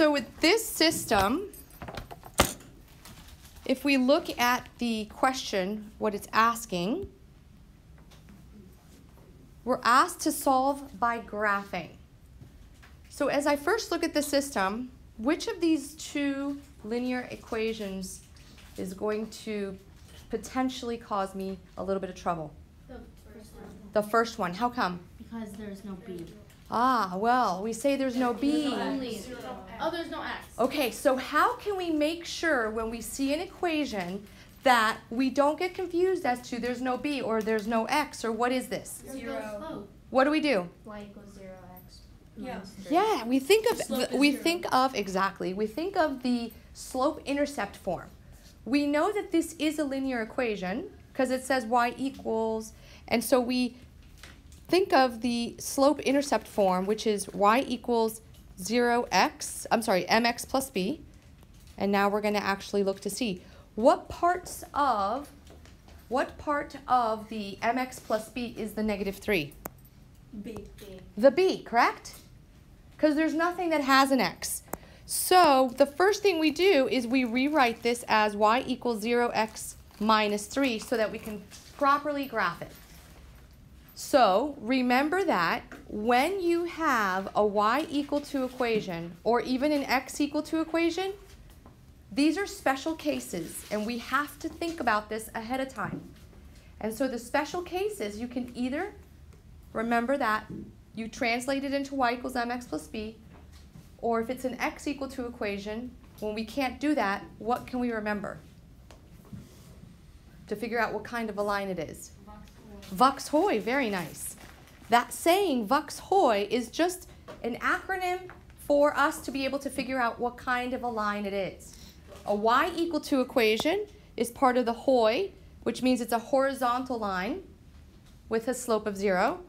So with this system, if we look at the question, what it's asking, we're asked to solve by graphing. So as I first look at the system, which of these two linear equations is going to potentially cause me a little bit of trouble? The first one. The first one. How come? Because there's no b. Ah, well, we say there's no b. There's no x. Okay, so how can we make sure when we see an equation that we don't get confused as to there's no b or there's no x, or what is this? Zero. What do we do? Y equals 0x. Yeah. Yeah, we think of the slope-intercept form. We know that this is a linear equation because it says y equals, and so we think of the slope-intercept form, which is y equals mx plus b, and now we're going to actually look to see what part of the mx plus b is the -3? B. The b, correct? Because there's nothing that has an x. So the first thing we do is we rewrite this as y equals 0x minus 3 so that we can properly graph it. So remember that when you have a y equal to equation or even an x equal to equation, these are special cases and we have to think about this ahead of time. And so the special cases, you can either remember that you translate it into y equals mx plus b, or if it's an x equal to equation, when we can't do that, what can we remember to figure out what kind of a line it is? Vux hoi, very nice. That saying, vux hoi, is just an acronym for us to be able to figure out what kind of a line it is. A y equal to equation is part of the hoi, which means it's a horizontal line with a slope of 0.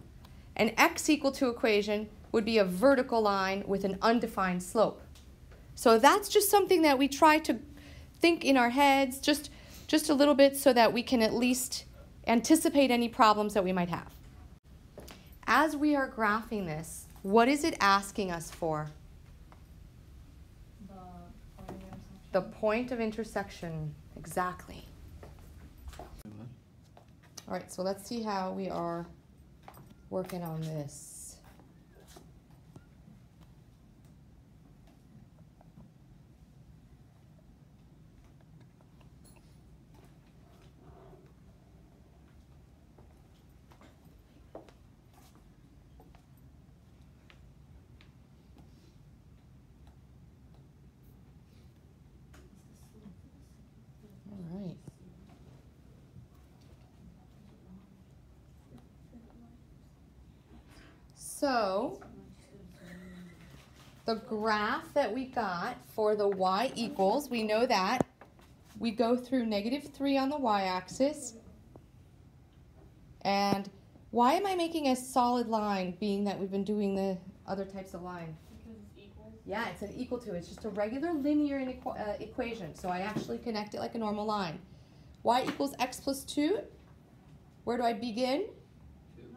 An x equal to equation would be a vertical line with an undefined slope. So that's just something that we try to think in our heads just a little bit so that we can at least anticipate any problems that we might have. As we are graphing this, what is it asking us for? The point of intersection. Exactly. All right, so let's see how we are working on this. All right. So the graph that we got for the y equals, we know that we go through -3 on the y-axis. And why am I making a solid line, being that we've been doing the other types of line? Because it's equal. Yeah, it's an equal to. It's just a regular linear equation. So I actually connect it like a normal line. Y equals x plus 2. Where do I begin? 2.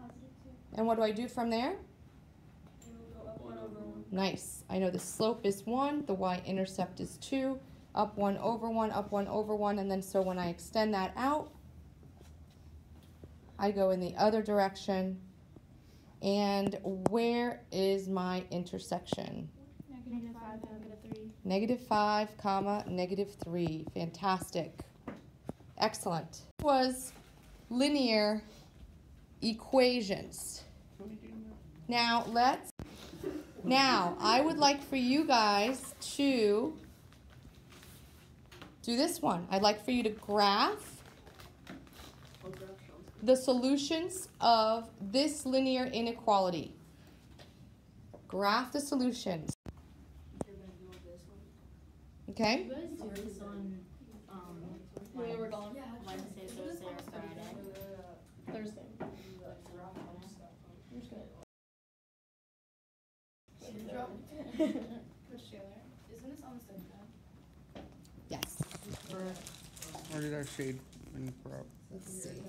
And what do I do from there? Nice. I know the slope is 1, the y-intercept is 2, up 1 over 1, up 1 over 1, and then so when I extend that out, I go in the other direction. And where is my intersection? -5, -3. -5, -3. Fantastic. Excellent. Was linear equations. Now, I would like for you guys to do this one. I'd like for you to graph the solutions of this linear inequality. Graph the solutions. Okay? You guys do this on We're going. Wednesday, Thursday, or Friday? Thursday. Isn't this on the same time? Yes. Or did I shade and crop? Let's see.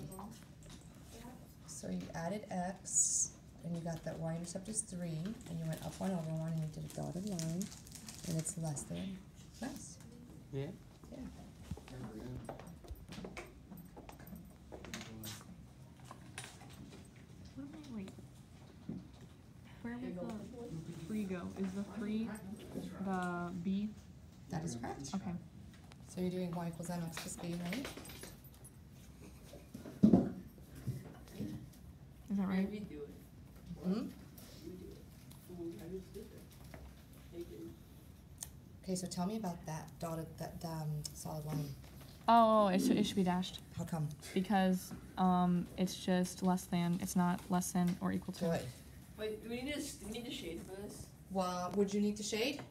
So you added x, and you got that y-intercept is 3, and you went up 1 over 1, and you did a dotted line. And it's less than. Nice. Yeah. Yeah. Wait. Where would the 3 go? Is the 3 the B? That is correct. Okay. So you're doing y equals mx plus b, right? Is that right? Hmm? Okay, so tell me about that dotted, solid line. Oh, it should be dashed How come? because it's just less than. It's not less than or equal to. Good. Wait, do we need to shade for this? Well, would you need to shade?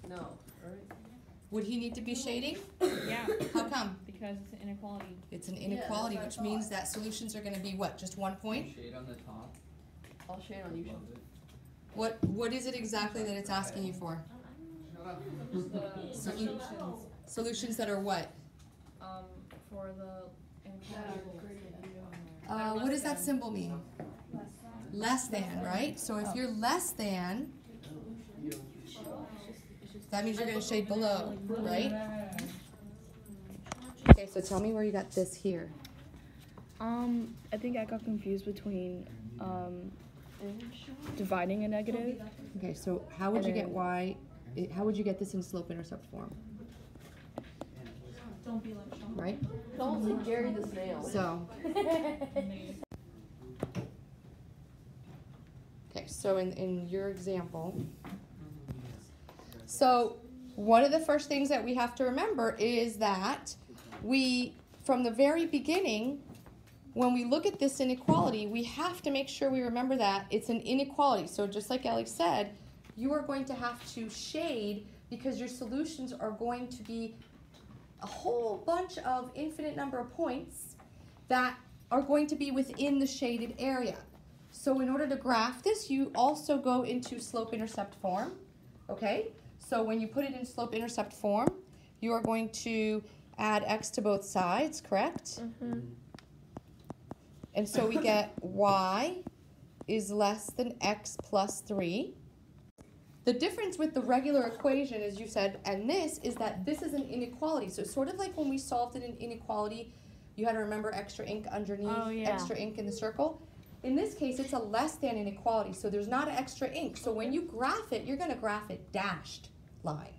No, right? Would he need to be shading? Yeah, How come? because it's an inequality. It's an Yeah, inequality, that's which what I means thought. that solutions are going to be what? Just 1 point? Shade on the top. I'll shade on you. Above it. What is it exactly that it's asking you for? Shut up. Solutions that are what? For the What does that symbol mean? Less than, right? So if you're less than, that means you're going to shade below, right? Okay, so tell me where you got this here. I think I got confused between dividing a negative. Okay, so how would you get y? How would you get this in slope-intercept form? Don't be like Sean. Right? Don't say Gary the snail. So. Okay, so in your example, so one of the first things that we have to remember is that we, from the very beginning, when we look at this inequality, we have to make sure we remember that it's an inequality. So just like Ellie said, you are going to have to shade because your solutions are going to be a whole bunch of infinite number of points that are going to be within the shaded area. So in order to graph this, you also go into slope-intercept form, okay? So when you put it in slope-intercept form, you are going to add x to both sides, correct? Mm-hmm. And so we get y is less than x plus 3. The difference with the regular equation, as you said, and this, is that this is an inequality. So sort of like when we solved it in inequality, you had to remember extra ink underneath, Oh, yeah. extra ink in the circle. In this case, it's a less than inequality, so there's not extra ink. So when you graph it, you're going to graph it dashed line,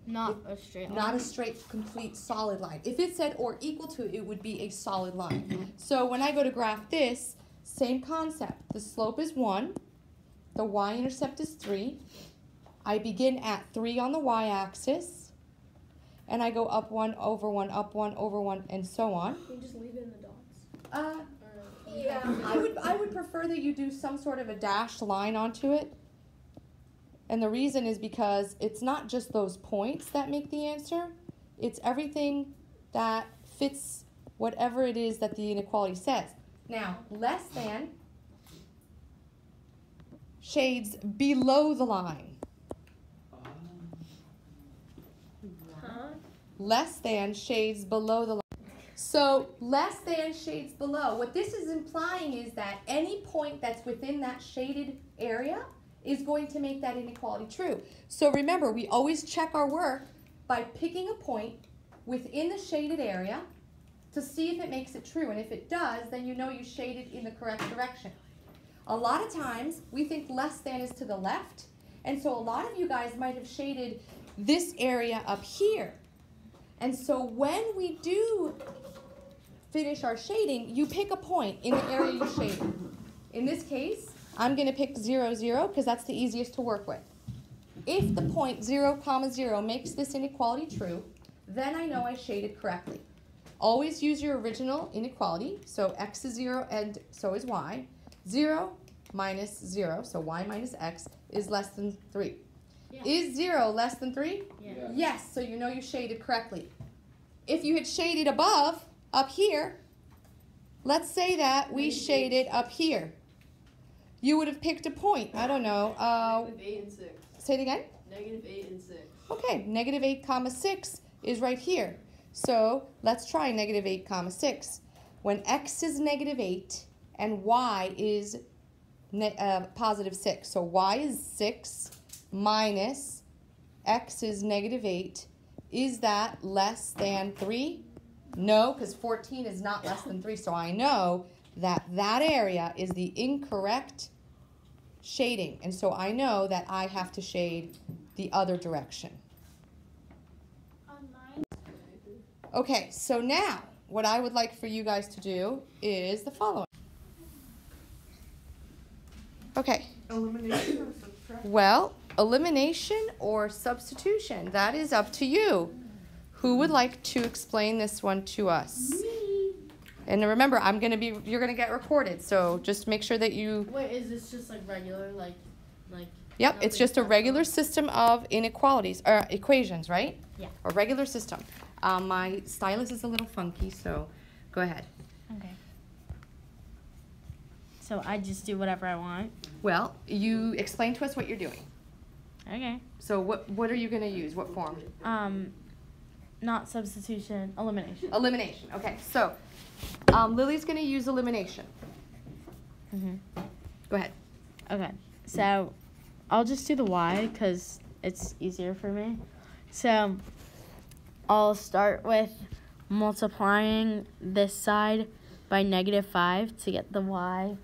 Not a straight line. not a straight, complete, solid line. If it said or equal to, it would be a solid line. So when I go to graph this, same concept. The slope is 1, the y-intercept is 3. I begin at 3 on the y-axis, and I go up 1, over 1, up 1, over 1, and so on. Can you just leave it in the dots? Yeah, I would prefer that you do some sort of a dashed line onto it. And the reason is because it's not just those points that make the answer. It's everything that fits whatever it is that the inequality says. Now, less than shades below the line. Less than shades below the line. So less than shades below. What this is implying is that any point that's within that shaded area is going to make that inequality true. So remember, we always check our work by picking a point within the shaded area to see if it makes it true. And if it does, then you know you shaded in the correct direction. A lot of times, we think less than is to the left. And so a lot of you guys might have shaded this area up here. And so when we do finish our shading, you pick a point in the area you shaded. In this case, I'm going to pick 0, 0, because that's the easiest to work with. If the point 0, 0 makes this inequality true, then I know I shaded correctly. Always use your original inequality. So x is 0 and so is y. 0 minus 0, so y minus x, is less than 3. Yeah. Is 0 less than 3? Yeah. Yes, so you know you shaded correctly. If you had shaded above, up here, let's say that we shaded up here. You would have picked a point, I don't know, -8 and 6. say it again? -8 and 6. Okay, -8, 6 is right here. So let's try -8, 6. When x is -8 and y is +6, so y is 6 minus x is -8. Is that less than 3? No, because 14 is not less than 3. So I know that that area is the incorrect shading. And so I know that I have to shade the other direction. Okay, so now what I would like for you guys to do is the following. Okay. Elimination or subtraction? Well, elimination or substitution, that is up to you. Who would like to explain this one to us? Me. And remember, you're gonna get recorded, so just make sure that you. Wait, is this just like regular, like? Yep, it's just a regular system of inequalities or equations, right? Yeah. A regular system. My stylus is a little funky, so go ahead. Okay. So I just do whatever I want. Well, you explain to us what you're doing. Okay. So what are you gonna use? What form? Not substitution, elimination. Elimination. Okay, so Lily's gonna use elimination. Mhm. Go ahead. Okay. So I'll just do the y because it's easier for me. So I'll start with multiplying this side by -5 to get the y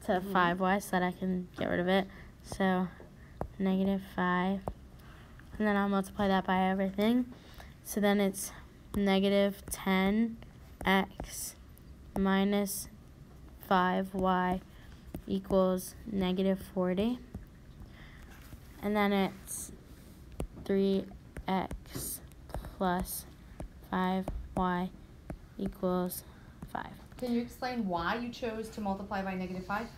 to 5y so that I can get rid of it. So -5. And then I'll multiply that by everything. So then it's -10x minus 5y equals -40. And then it's 3x plus 5y equals 5. Can you explain why you chose to multiply by -5?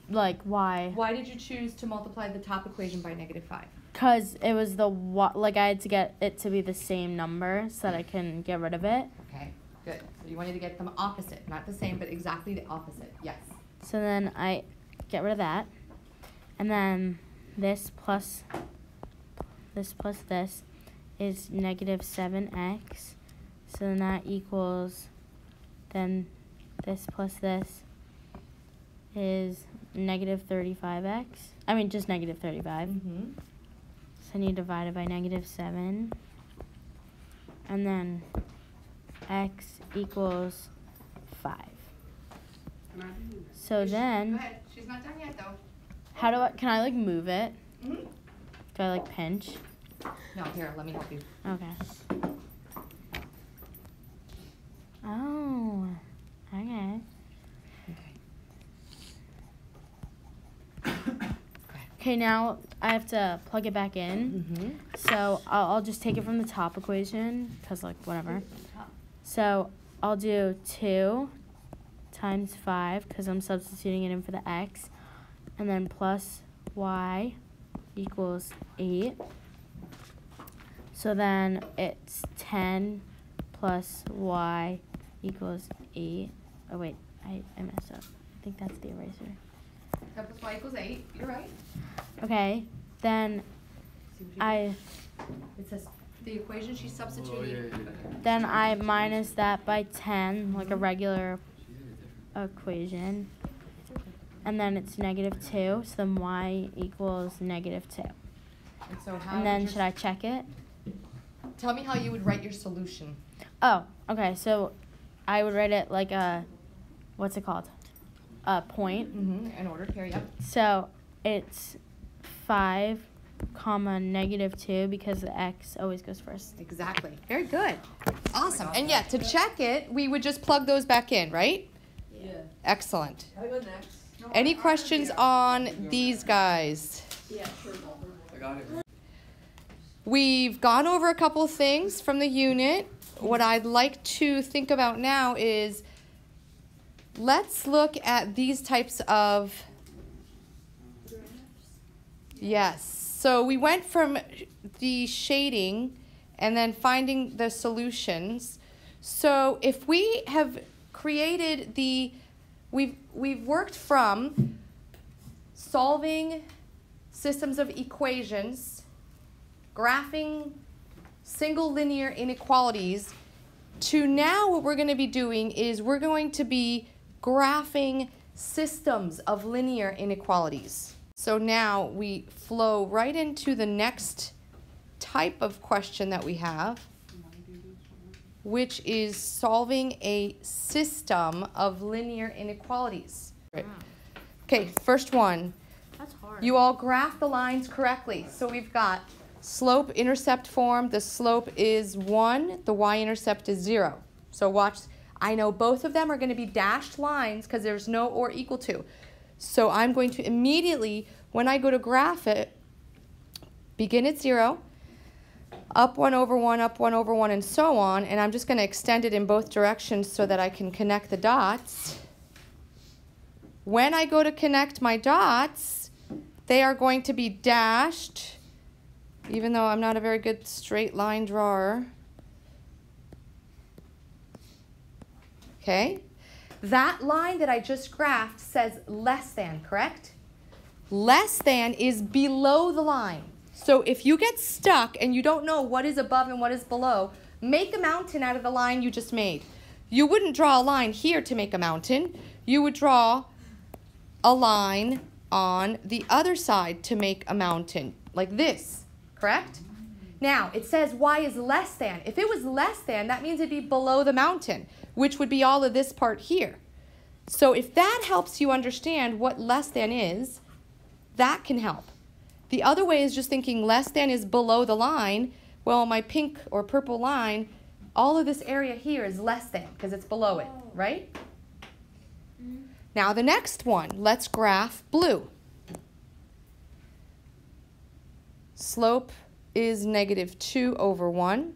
Like why? Why did you choose to multiply the top equation by -5? Because it was like I had to get it to be the same number so that I can get rid of it. Okay, good. So you wanted to get them opposite, not the same, but exactly the opposite. Yes. So then I get rid of that. And then this plus this is -7x. So then that equals, then this plus this is -35x. I mean, just -35. Mm-hmm. So then you divide it by -7. And then x equals 5. So then, Go ahead. She's not done yet, though. can I like move it? Mm-hmm. Do I like pinch? No, here, let me help you. Okay. Oh, okay. Okay, now I have to plug it back in. Mm-hmm. So I'll just take it from the top equation, because like whatever. So I'll do 2 times 5, because I'm substituting it in for the x. And then plus y equals 8. So then it's 10 plus y equals 8. Oh wait, I messed up. I think that's the eraser. 10 plus y equals 8. You're right. Okay, then See what you I It says the equation she's substituting. then I minus that by 10, like a regular equation. And then it's -2, so then y equals -2. And so how And then would should I check it? Tell me how you would write your solution. Oh, okay, so I would write it like a, what's it called? A point. Mm-hmm. In order, here, yep. So it's 5, -2 because the x always goes first. Exactly. Very good. Awesome. And yeah, to check it, we would just plug those back in, right? Yeah. Excellent. I go next. Any questions on these guys? Yeah, sure. I got it. We've gone over a couple things from the unit. What I'd like to think about now is let's look at these types of, yes. So we went from the shading and then finding the solutions. So if we have created we've worked from solving systems of equations, graphing single linear inequalities, to now what we're going to be doing is we're going to be graphing systems of linear inequalities. So now we flow right into the next type of question that we have, which is solving a system of linear inequalities. Okay, first one. That's hard. You all graph the lines correctly. So we've got slope-intercept form. The slope is 1. The y-intercept is 0. So watch. I know both of them are going to be dashed lines because there's no or equal to. So I'm going to immediately, when I go to graph it, begin at 0, up 1 over 1, up 1 over 1, and so on. And I'm just going to extend it in both directions so that I can connect the dots. When I go to connect my dots, they are going to be dashed, even though I'm not a very good straight line drawer. Okay? That line that I just graphed says less than, correct? Less than is below the line. So if you get stuck and you don't know what is above and what is below, make a mountain out of the line you just made. You wouldn't draw a line here to make a mountain. You would draw a line on the other side to make a mountain, like this, correct? Now, it says y is less than. If it was less than, that means it'd be below the mountain, which would be all of this part here. So if that helps you understand what less than is, that can help. The other way is just thinking less than is below the line. Well, my pink or purple line, all of this area here is less than because it's below it, right? Now the next one, let's graph blue. Slope is -2 over 1.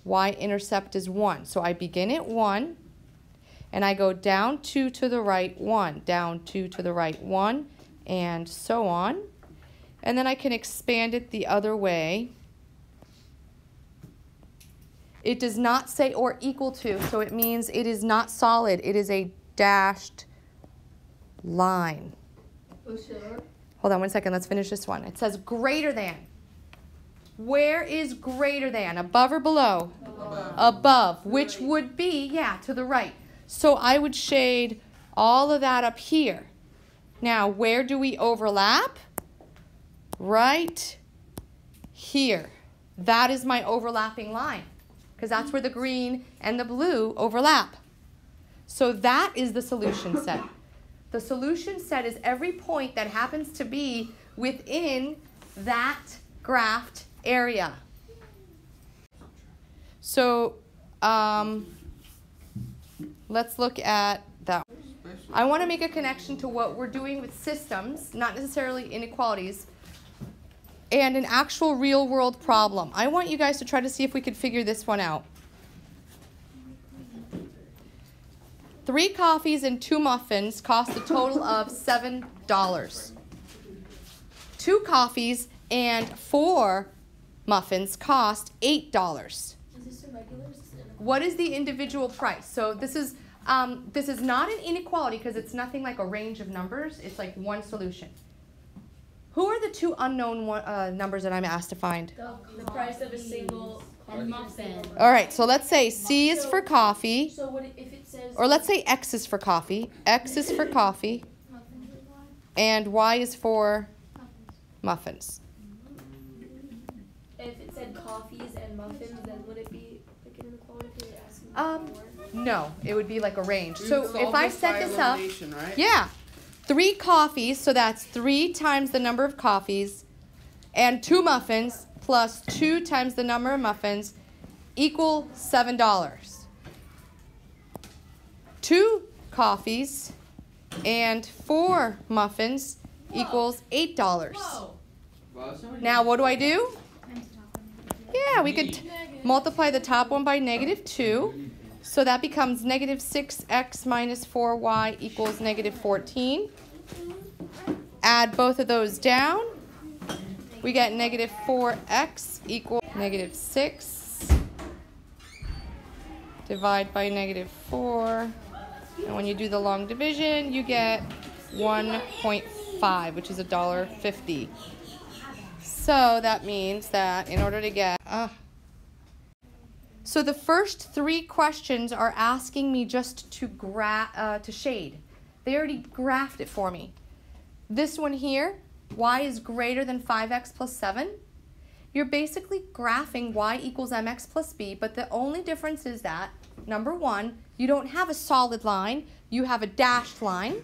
Y-intercept is 1. So I begin at 1, and I go down 2 to the right 1, down 2 to the right 1, and so on. And then I can expand it the other way. It does not say or equal to, so it means it is not solid. It is a dashed line. Hold on one second. Let's finish this one. It says greater than. Where is greater than? Above or below? Above, which would be, yeah, to the right. So I would shade all of that up here. Now, where do we overlap? Right here. That is my overlapping line because that's where the green and the blue overlap. So that is the solution set. The solution set is every point that happens to be within that graphed area. So let's look at that. I want to make a connection to what we're doing with systems, not necessarily inequalities, and an actual real-world problem. I want you guys to try to see if we could figure this one out. 3 coffees and 2 muffins cost a total of $7. 2 coffees and 4 muffins cost $8. Is this a regular? What is the individual price? So this is not an inequality because it's nothing like a range of numbers. It's like one solution. Who are the 2 unknown numbers that I'm asked to find? The price of a single muffin. All right, so let's say C is for coffee. So what if it says? Or let's say X is for coffee. X is for coffee. And Y is for muffins. If it said coffees and muffins, then would it be like an inequality if you're asking more? No, it would be like a range. We So would solve if I this set by this up, elimination, right? yeah, 3 coffees, so that's 3 times the number of coffees, and 2 muffins plus 2 times the number of muffins equal $7. 2 coffees and 4 muffins equals $8. Now what do I do? Yeah, we could multiply the top one by -2. So that becomes -6x minus 4y equals -14. Add both of those down. We get -4x equals -6. Divide by -4. And when you do the long division, you get 1.5, which is $1.50. So that means that in order to get... So the first 3 questions are asking me just to shade. They already graphed it for me. this one here, y is greater than 5x plus 7, you're basically graphing y equals mx plus b, but the only difference is that, number one, you don't have a solid line, you have a dashed line,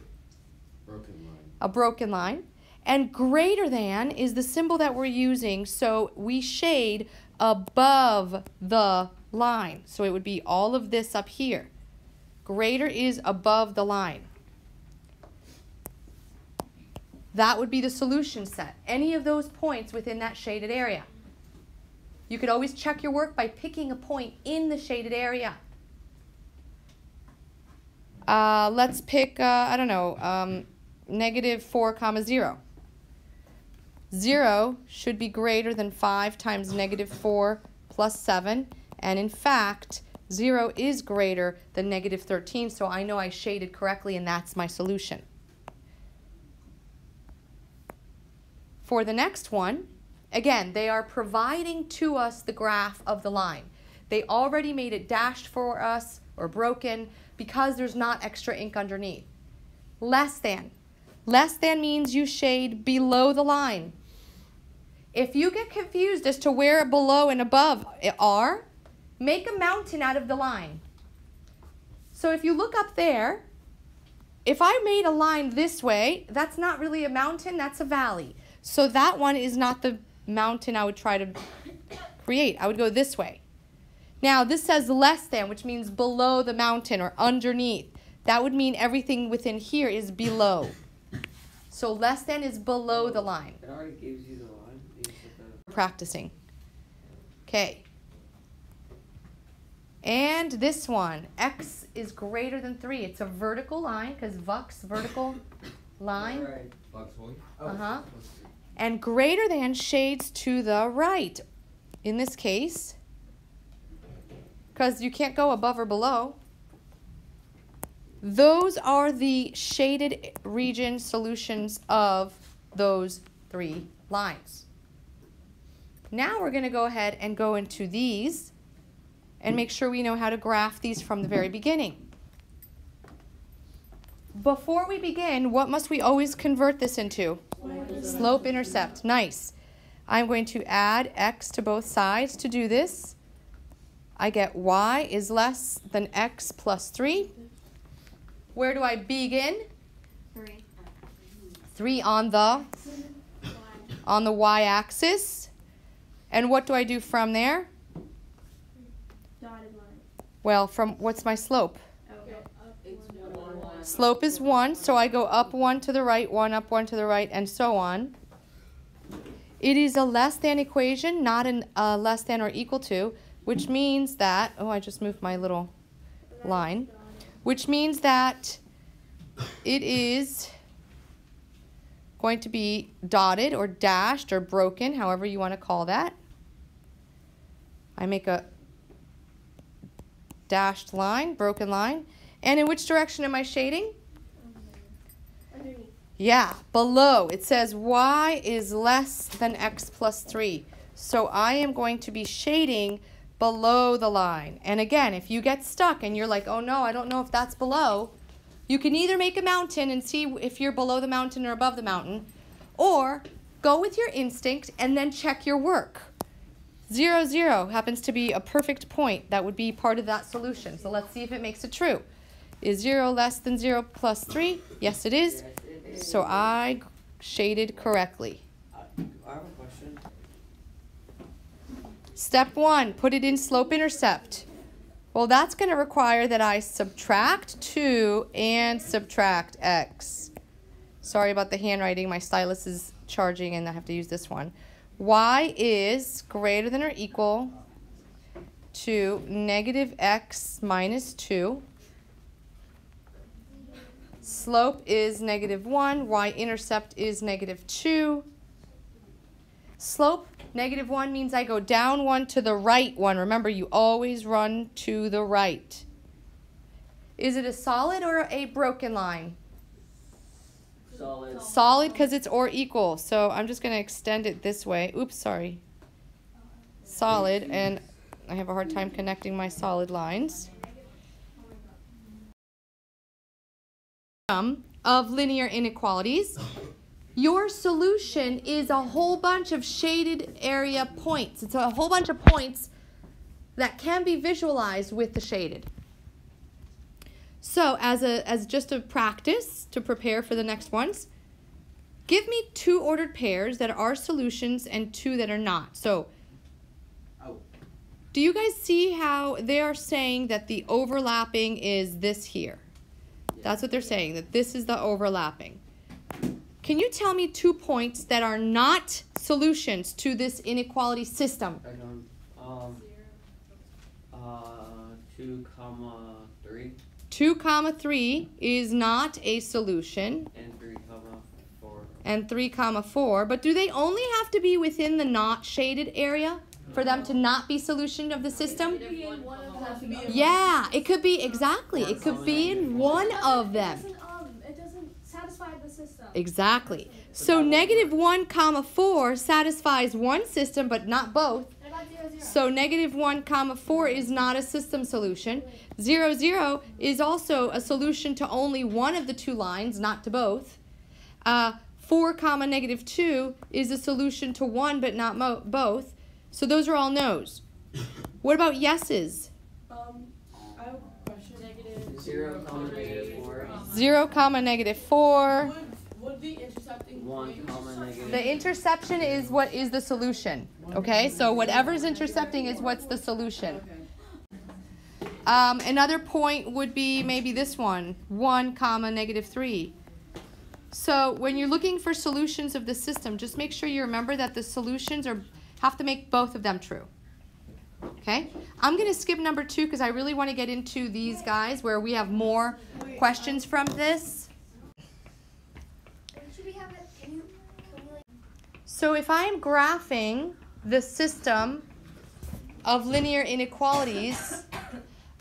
a broken line, and greater than is the symbol that we're using, so we shade above the line. So it would be all of this up here. Greater is above the line. That would be the solution set. Any of those points within that shaded area. You could always check your work by picking a point in the shaded area. Let's pick, I don't know, negative 4 comma 0. 0 should be greater than 5 times negative 4 plus 7. And in fact, 0 is greater than negative 13, so I know I shaded correctly, and that's my solution. For the next one, again, they are providing to us the graph of the line. They already made it dashed for us or broken because there's not extra ink underneath. Less than. Less than means you shade below the line. If you get confused as to where below and above are, make a mountain out of the line. So if you look up there, if I made a line this way, that's not really a mountain, that's a valley. So that one is not the mountain I would try to create. I would go this way. Now this says less than, which means below the mountain or underneath. That would mean everything within here is below. So less than is below the line. It already gives you the line. Practicing. Okay. And this one, x is greater than 3. It's a vertical line because Vux, vertical line. Right. And greater than shades to the right. In this case, because you can't go above or below. Those are the shaded region solutions of those 3 lines. Now we're going to go ahead and go into these and make sure we know how to graph these from the very beginning. Before we begin, what must we always convert this into? Slope intercept. Nice. I'm going to add x to both sides to do this. I get y is less than x plus 3. Where do I begin? 3. 3 on the y-axis. And what do I do from there? Dotted line. Well, from what's my slope? It's 1. Slope is 1, so I go up 1 to the right, 1 up, 1 to the right, and so on. It is a less than equation, not a less than or equal to, which means that, oh, I just moved my little line, which means that it is going to be dotted or dashed or broken, however you want to call that. I make a dashed line, broken line. And in which direction am I shading? Underneath. Yeah, below. It says y is less than x plus 3. So I am going to be shading below the line. And again, if you get stuck and you're like, oh no, I don't know if that's below, you can either make a mountain and see if you're below the mountain or above the mountain, or go with your instinct and then check your work. 0, 0 happens to be a perfect point. That would be part of that solution. So let's see if it makes it true. Is 0 less than 0 plus 3? Yes, it is. So I shaded correctly. I have a question. Step 1, put it in slope intercept. Well, that's going to require that I subtract 2 and subtract x. Sorry about the handwriting. My stylus is charging and I have to use this one. Y is greater than or equal to negative x minus 2. Slope is negative 1. Y-intercept is negative 2. Slope, negative 1 means I go down 1 to the right 1. Remember, you always run to the right. Is it a solid or a broken line? Solid. Solid because it's or equal. So I'm just going to extend it this way. Oops, sorry. Solid, and I have a hard time connecting my solid lines. Of linear inequalities. your solution is a whole bunch of shaded area points. It's a whole bunch of points that can be visualized with the shaded. So as just a practice to prepare for the next ones, give me 2 ordered pairs that are solutions and 2 that are not. So do you guys see how they are saying that the overlapping is this here? That's what they're saying, that this is the overlapping. Can you tell me 2 points that are not solutions to this inequality system? 2, 3. 2, 3 is not a solution. And 3, 4. And 3, 4. But do they only have to be within the not shaded area for them to not be solution of the system? Yeah, it could be, exactly. It could be in one of them. It doesn't satisfy the system. Exactly. So -1, 4 satisfies one system but not both. So -1, 4 is not a system solution. 0, 0 is also a solution to only one of the 2 lines, not to both. 4, -2 is a solution to one but not both. So those are all no's. What about yeses? I have a question. 0, 4. 0, -4. Would the intercepting 1, point The interception is what is the solution. Okay, so whatever's intercepting is what's the solution. Another point would be maybe this one, 1, -3. So when you're looking for solutions of the system, just make sure you remember that the solutions have to make both of them true. Okay, I'm going to skip number 2 because I really want to get into these guys where we have more questions from this. Should we have it? Can we So if I'm graphing the system of linear inequalities,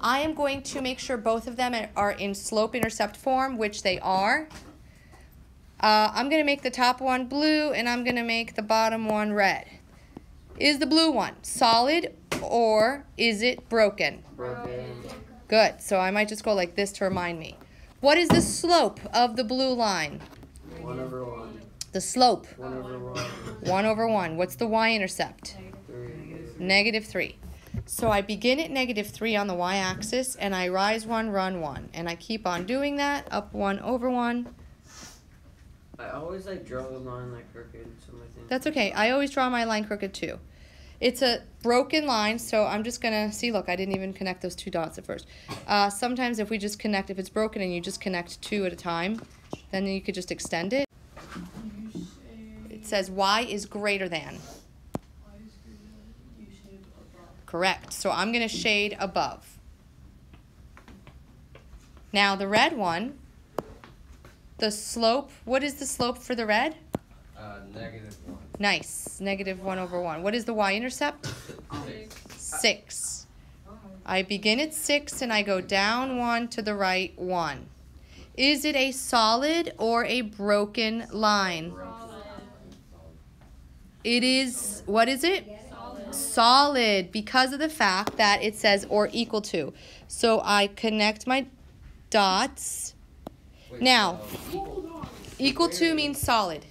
I am going to make sure both of them are in slope-intercept form, which they are. I'm going to make the top one blue, and I'm going to make the bottom one red. Is the blue one solid, or is it broken? Broken. Good. So I might just go like this to remind me. What is the slope of the blue line? 1 over 1. The slope. 1 over 1. 1 over 1. What's the y-intercept? 3. -3. So I begin at -3 on the y-axis, and I rise 1, run 1. And I keep on doing that, up 1 over 1. I always draw the line crooked, so I think. That's okay. I always draw my line crooked too. It's a broken line, so I'm just going to see, look, I didn't even connect those 2 dots at first. Sometimes if it's broken and you just connect 2 at a time, then you could just extend it. It says y is greater than. Correct. So I'm going to shade above. Now the red one, the slope, what is the slope for the red? -1. Nice. -1 over 1. What is the y-intercept? 6. I begin at 6 and I go down 1 to the right 1. Is it a solid or a broken line? It is, what is it? Solid, because of the fact that it says or equal to. So I connect my dots. Now, equal to means solid.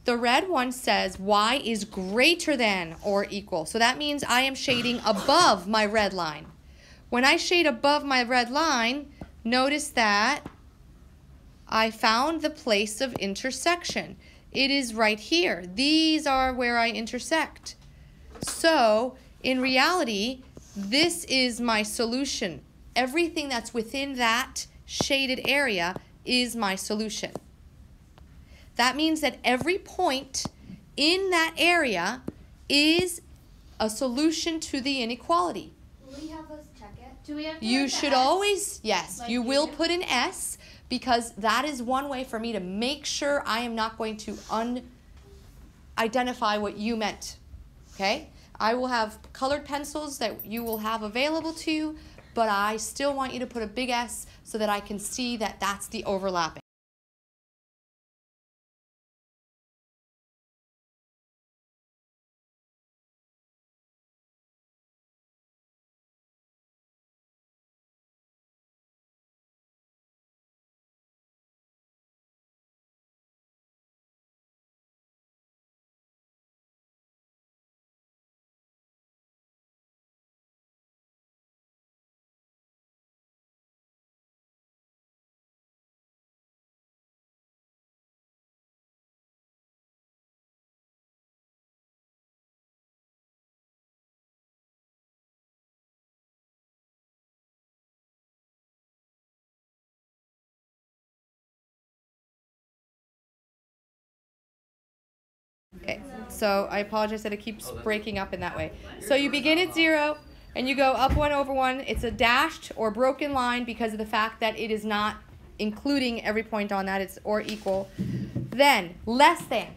The red one says y is greater than or equal. So that means I am shading above my red line. When I shade above my red line, notice that I found the place of intersection. It is right here. These are where I intersect. So, in reality, this is my solution. Everything that's within that shaded area is my solution. That means that every point in that area is a solution to the inequality. Will we have us check it? Do we have to You write the should S? always, yes, Like you you will do? put an S because that is one way for me to make sure I am not going to identify what you meant. Okay? I will have colored pencils that you will have available to you, but I still want you to put a big S so that I can see that that's the overlapping. Okay, so I apologize that it keeps breaking up in that way. So you begin at 0 and you go up 1 over 1. It's a dashed or broken line because of the fact that it is not including every point on that. It's or equal. Then less than.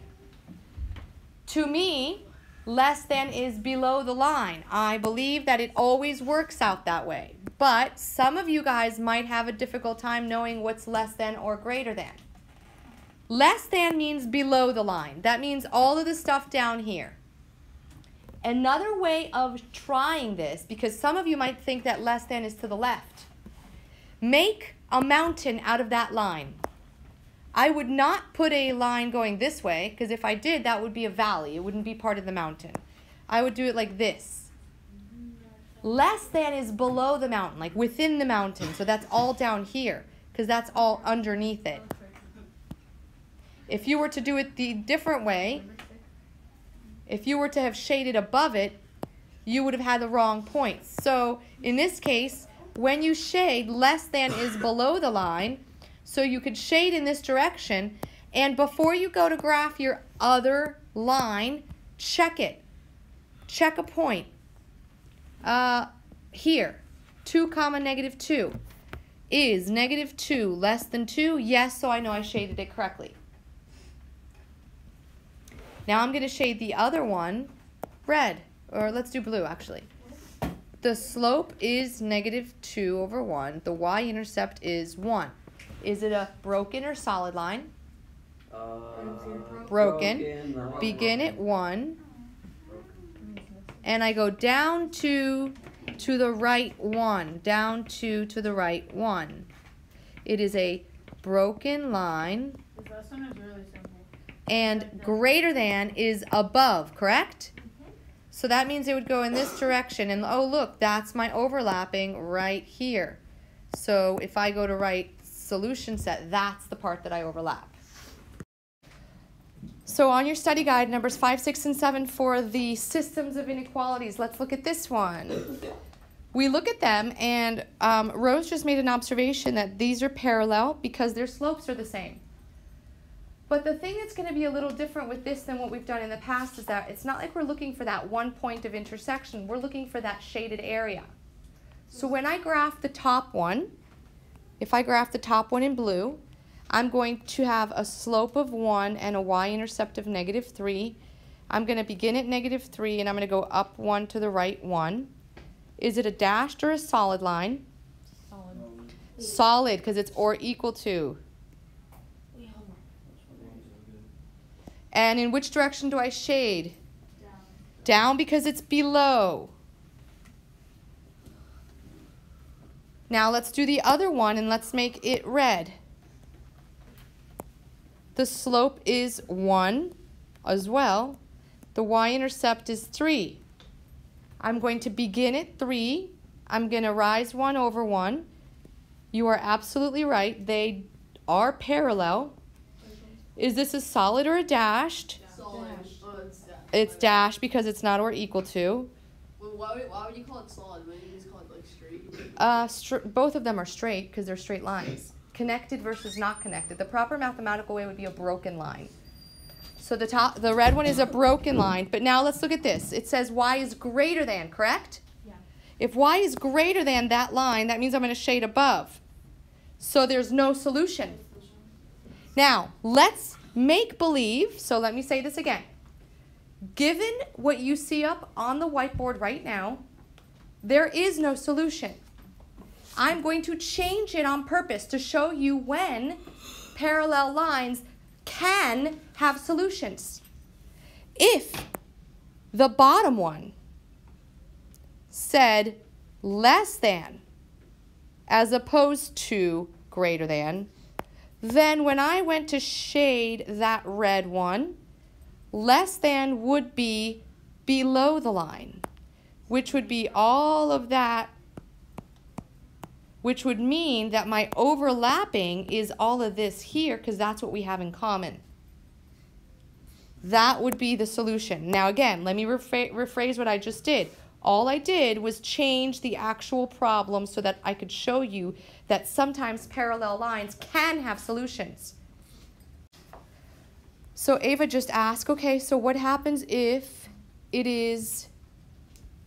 To me, less than is below the line. I believe that it always works out that way. But some of you guys might have a difficult time knowing what's less than or greater than. Less than means below the line. That means all of the stuff down here. Another way of trying this, because some of you might think that less than is to the left, make a mountain out of that line. I would not put a line going this way, because if I did, that would be a valley. It wouldn't be part of the mountain. I would do it like this. Less than is below the mountain, like within the mountain. So that's all down here, because that's all underneath it. If you were to do it the different way, if you were to have shaded above it, you would have had the wrong points. So in this case, when you shade, less than is below the line. So you could shade in this direction. And before you go to graph your other line, check it. Check a point. Here, 2 comma negative 2. Is negative 2 less than 2? Yes, so I know I shaded it correctly. Now I'm going to shade the other one red, or let's do blue actually. The slope is negative 2 over 1. The y-intercept is 1. Is it a broken or solid line? Broken. Begin at 1. And I go down 2 to the right 1. Down 2 to the right 1. It is a broken line. The first one is really simple. And greater than is above, correct? So that means it would go in this direction. And oh, look, that's my overlapping right here. So if I go to write solution set, that's the part that I overlap. So on your study guide, numbers 5, 6, and 7 for the systems of inequalities, let's look at this one. We look at them, and Rose just made an observation that these are parallel because their slopes are the same. But the thing that's going to be a little different with this than what we've done in the past is that it's not like we're looking for that one point of intersection. We're looking for that shaded area. So when I graph the top one, if I graph the top one in blue, I'm going to have a slope of 1 and a y-intercept of negative 3. I'm going to begin at negative 3, and I'm going to go up 1 to the right 1. Is it a dashed or a solid line? Solid. Solid, because it's or equal to. And in which direction do I shade? Down. Down because it's below. Now let's do the other one and let's make it red. The slope is 1 as well. The y-intercept is 3. I'm going to begin at 3. I'm going to rise 1 over 1. You are absolutely right. They are parallel. Is this a solid or a dashed? Solid. It's dashed because it's not or equal to. Well, why would you call it solid? Why didn't you just call it like straight? Both of them are straight because they're straight lines. Connected versus not connected. The proper mathematical way would be a broken line. So the red one is a broken line. But now let's look at this. It says y is greater than, correct? Yeah. If y is greater than that line, that means I'm going to shade above. So there's no solution. Now, let's make believe, so let me say this again. Given what you see up on the whiteboard right now, there is no solution. I'm going to change it on purpose to show you when parallel lines can have solutions. If the bottom one said less than as opposed to greater than, then when I went to shade that red one, less than would be below the line, which would be all of that, which would mean that my overlapping is all of this here because that's what we have in common. That would be the solution. Now again, let me rephrase what I just did. All I did was change the actual problem so that I could show you that sometimes parallel lines can have solutions. So Ava just asked, okay, so what happens if it is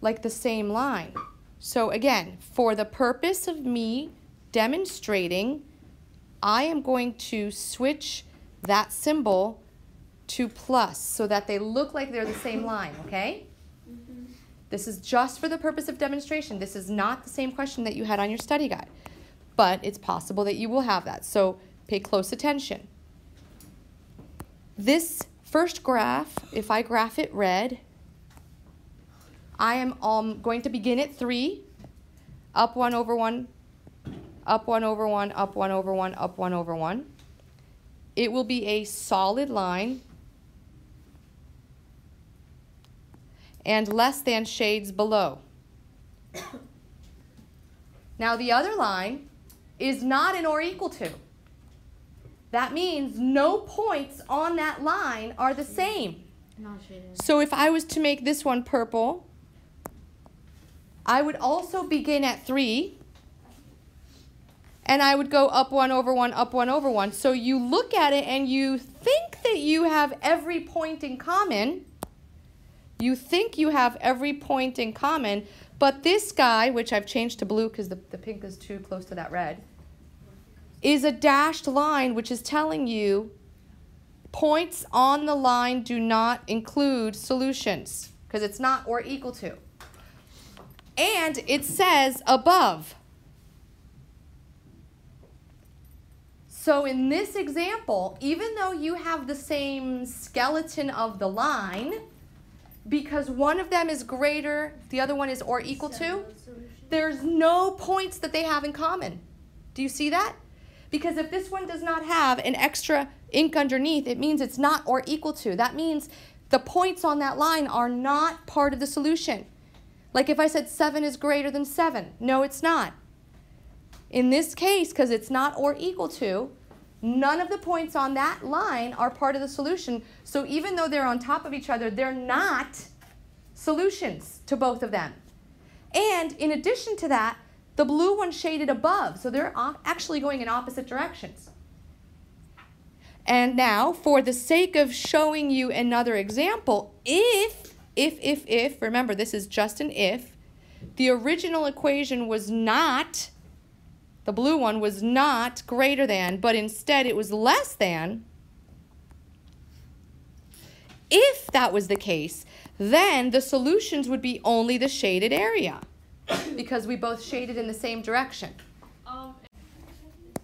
like the same line? So again, for the purpose of me demonstrating, I am going to switch that symbol to plus so that they look like they're the same line, okay? This is just for the purpose of demonstration. This is not the same question that you had on your study guide, but it's possible that you will have that. So pay close attention. This first graph, if I graph it red, I am going to begin at 3, up 1 over 1, up 1 over 1, up 1 over 1, up 1 over 1. It will be a solid line and less than shades below. Now the other line is not an or equal to. That means no points on that line are the same. Not shaded. So if I was to make this one purple, I would also begin at 3, and I would go up 1 over 1, up 1 over 1. So you look at it and you think that you have every point in common. You think you have every point in common, but this guy, which I've changed to blue because the pink is too close to that red, is a dashed line, which is telling you points on the line do not include solutions because it's not or equal to. And it says above. So in this example, even though you have the same skeleton of the line, because one of them is greater, the other one is or equal to, there's no points that they have in common. Do you see that? Because if this one does not have an extra ink underneath, it means it's not or equal to. That means the points on that line are not part of the solution. Like if I said 7 is greater than 7. No, it's not. In this case, because it's not or equal to, none of the points on that line are part of the solution. So even though they're on top of each other, they're not solutions to both of them. And in addition to that, the blue one shaded above, so they're actually going in opposite directions. And now, for the sake of showing you another example, if, remember this is just an if, the original equation was not, the blue one was not greater than, but instead it was less than, if that was the case, then the solutions would be only the shaded area because we both shaded in the same direction.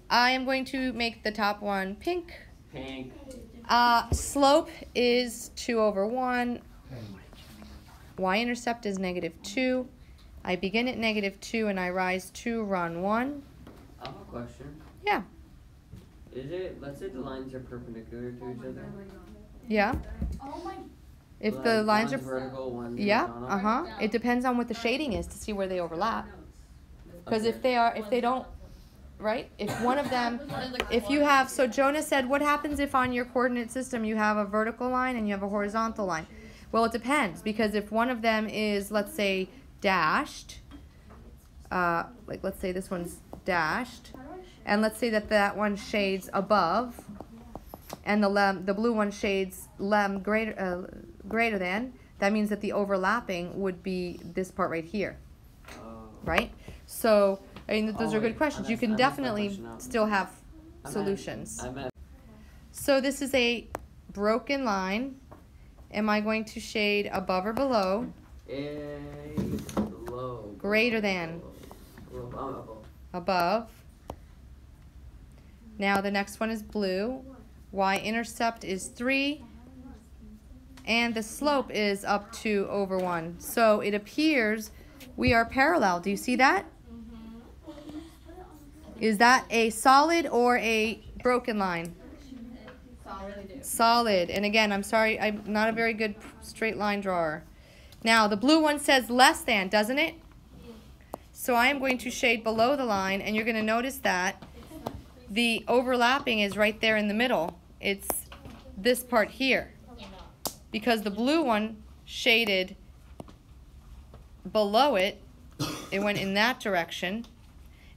I am going to make the top one pink. Pink. Slope is 2 over 1. Y-intercept is -2. I begin at -2 and I rise 2, run 1. I have a question. Yeah. Is it, let's say the lines are perpendicular to each other. Yeah. If Like, the lines are vertical, one's yeah, horizontal? It depends on what the shading is to see where they overlap. Because if they don't, right? If one of them, if you have, so Jonah said, what happens if on your coordinate system you have a vertical line and you have a horizontal line? Well, it depends, because if one of them is, let's say, dashed, like let's say this one's dashed, and let's say that that one shades above, and the blue one shades greater than, that means that the overlapping would be this part right here, right? So, I mean, those are good questions. You can definitely still have solutions. So this is a broken line. Am I going to shade above or below? Below. Greater than. Above. Now the next one is blue. Y-intercept is 3. And the slope is up 2 over 1. So it appears we are parallel. Do you see that? Is that a solid or a broken line? Solid. And again, I'm sorry, I'm not a very good straight line drawer. Now, the blue one says less than, doesn't it? So I am going to shade below the line, and you're going to notice that the overlapping is right there in the middle. It's this part here. Because the blue one shaded below it, it went in that direction,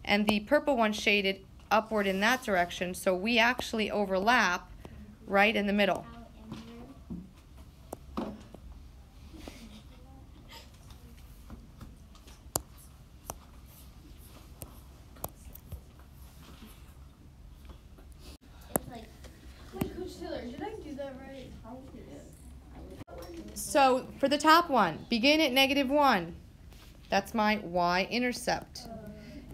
and the purple one shaded upward in that direction, so we actually overlap right in the middle. So for the top one, begin at -1. That's my y-intercept.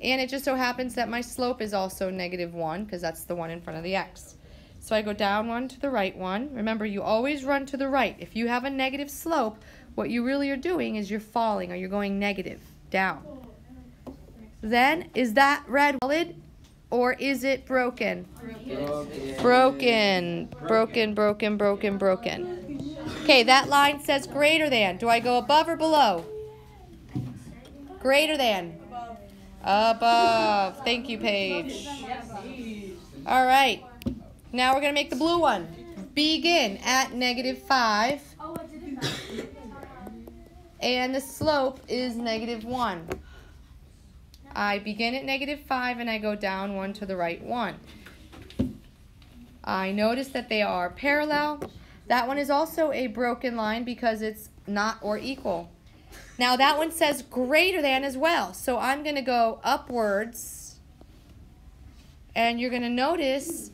And it just so happens that my slope is also -1 because that's the one in front of the x. So I go down one to the right one. Remember, you always run to the right. If you have a negative slope, what you really are doing is you're falling or you're going negative, down. Then, is that red solid or is it broken? Broken. Broken, broken, broken, broken. Okay, that line says greater than. Do I go above or below? Greater than. Above. Thank you, Paige. All right. Now we're going to make the blue one. Begin at -5. And the slope is -1. I begin at -5 and I go down one to the right one. I notice that they are parallel. That one is also a broken line because it's not or equal. Now that one says greater than as well. So I'm going to go upwards. And you're going to notice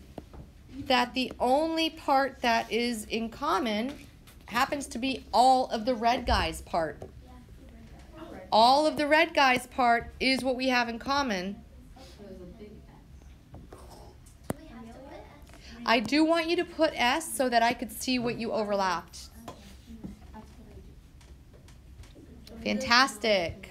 that the only part that is in common happens to be all of the red guys part. All of the red guys part is what we have in common. I do want you to put S so that I could see what you overlapped. Fantastic.